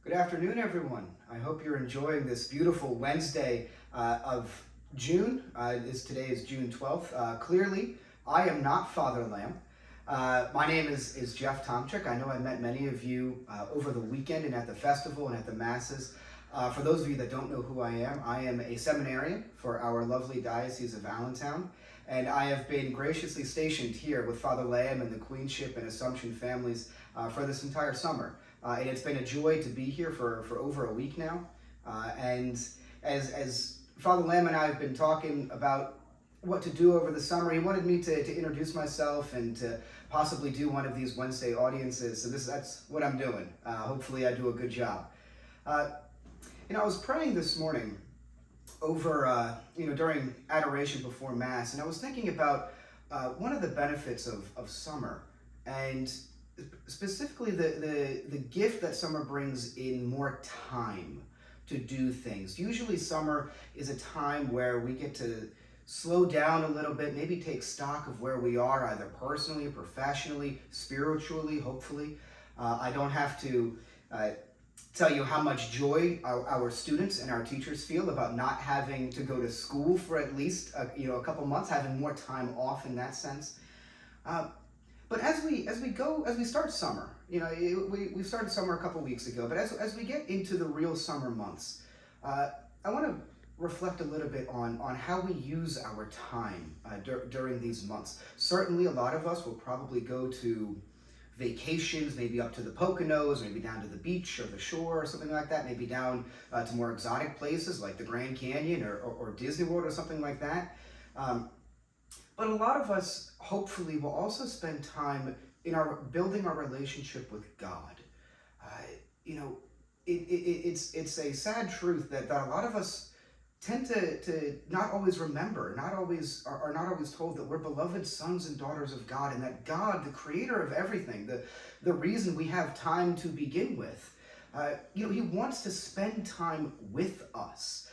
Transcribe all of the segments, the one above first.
Good afternoon, everyone. I hope you're enjoying this beautiful Wednesday of June. Today is June 12th. Clearly, I am not Father Lamb. My name is Jeff Tomczyk. I know I met many of you over the weekend and at the festival and at the masses. For those of you that don't know who I am a seminarian for our lovely Diocese of Allentown, and I have been graciously stationed here with Father Lamb and the Queenship and Assumption families for this entire summer. And it's been a joy to be here for over a week now. And as Father Lamb and I have been talking about what to do over the summer, he wanted me to introduce myself and to possibly do one of these Wednesday audiences. So that's what I'm doing. Hopefully I do a good job. I was praying this morning over, during adoration before Mass, and I was thinking about one of the benefits of summer, and specifically the gift that summer brings in more time to do things. Usually summer is a time where we get to slow down a little bit, maybe take stock of where we are, either personally, professionally, spiritually, hopefully. I don't have to tell you how much joy our students and our teachers feel about not having to go to school for at least a couple months, having more time off in that sense. But as we start summer, we started summer a couple weeks ago, but as we get into the real summer months, I want to reflect a little bit on how we use our time during these months. Certainly a lot of us will probably go to vacations, maybe up to the Poconos, maybe down to the beach or the shore or something like that, maybe down to more exotic places like the Grand Canyon or Disney World or something like that. But a lot of us, hopefully, will also spend time in building our relationship with God. It's a sad truth that a lot of us tend to not always remember, are not always told that we're beloved sons and daughters of God, and that God, the creator of everything, the reason we have time to begin with, he wants to spend time with us.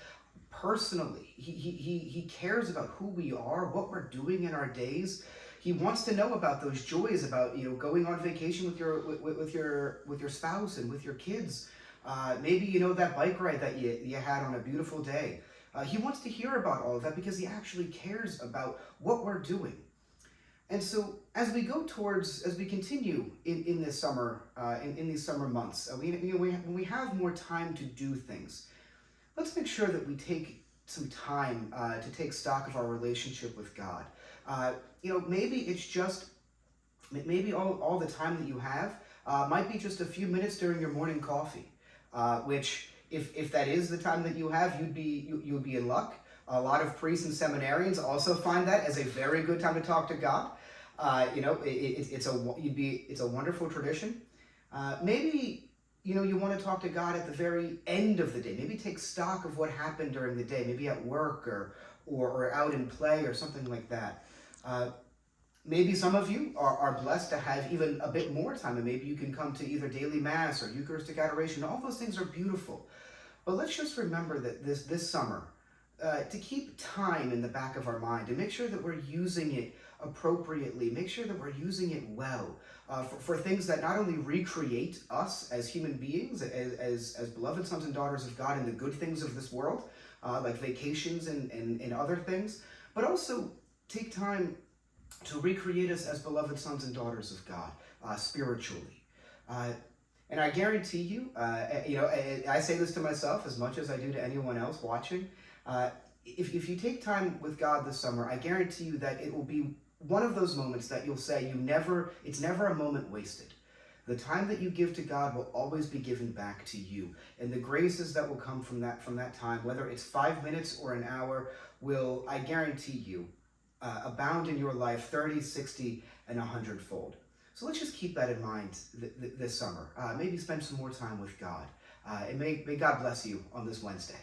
Personally, he cares about who we are, what we're doing in our days. He wants to know about those joys, about going on vacation with your spouse and with your kids. Maybe that bike ride that you had on a beautiful day. He wants to hear about all of that because he actually cares about what we're doing. And so as we continue in this summer, in these summer months, when we have more time to do things, let's make sure that we take some time to take stock of our relationship with God. Maybe all the time that you have might be just a few minutes during your morning coffee, which if that is the time that you have, you'd be in luck. A lot of priests and seminarians also find that as a very good time to talk to God. It's a wonderful tradition. Maybe you want to talk to God at the very end of the day. Maybe take stock of what happened during the day, maybe at work or out in play or something like that. Maybe some of you are blessed to have even a bit more time, and maybe you can come to either daily Mass or Eucharistic adoration. All those things are beautiful. But let's just remember that this summer, to keep time in the back of our mind and make sure that we're using it appropriately, make sure that we're using it well for things that not only recreate us as human beings, as beloved sons and daughters of God, and the good things of this world, like vacations and other things, but also take time to recreate us as beloved sons and daughters of God spiritually. And I guarantee you, I say this to myself as much as I do to anyone else watching. If you take time with God this summer, I guarantee you that it will be one of those moments that you'll say it's never a moment wasted. The time that you give to God will always be given back to you. And the graces that will come from that time, whether it's 5 minutes or an hour, will, I guarantee you, abound in your life 30, 60, and 100-fold. So let's just keep that in mind this summer. Maybe spend some more time with God. And may God bless you on this Wednesday.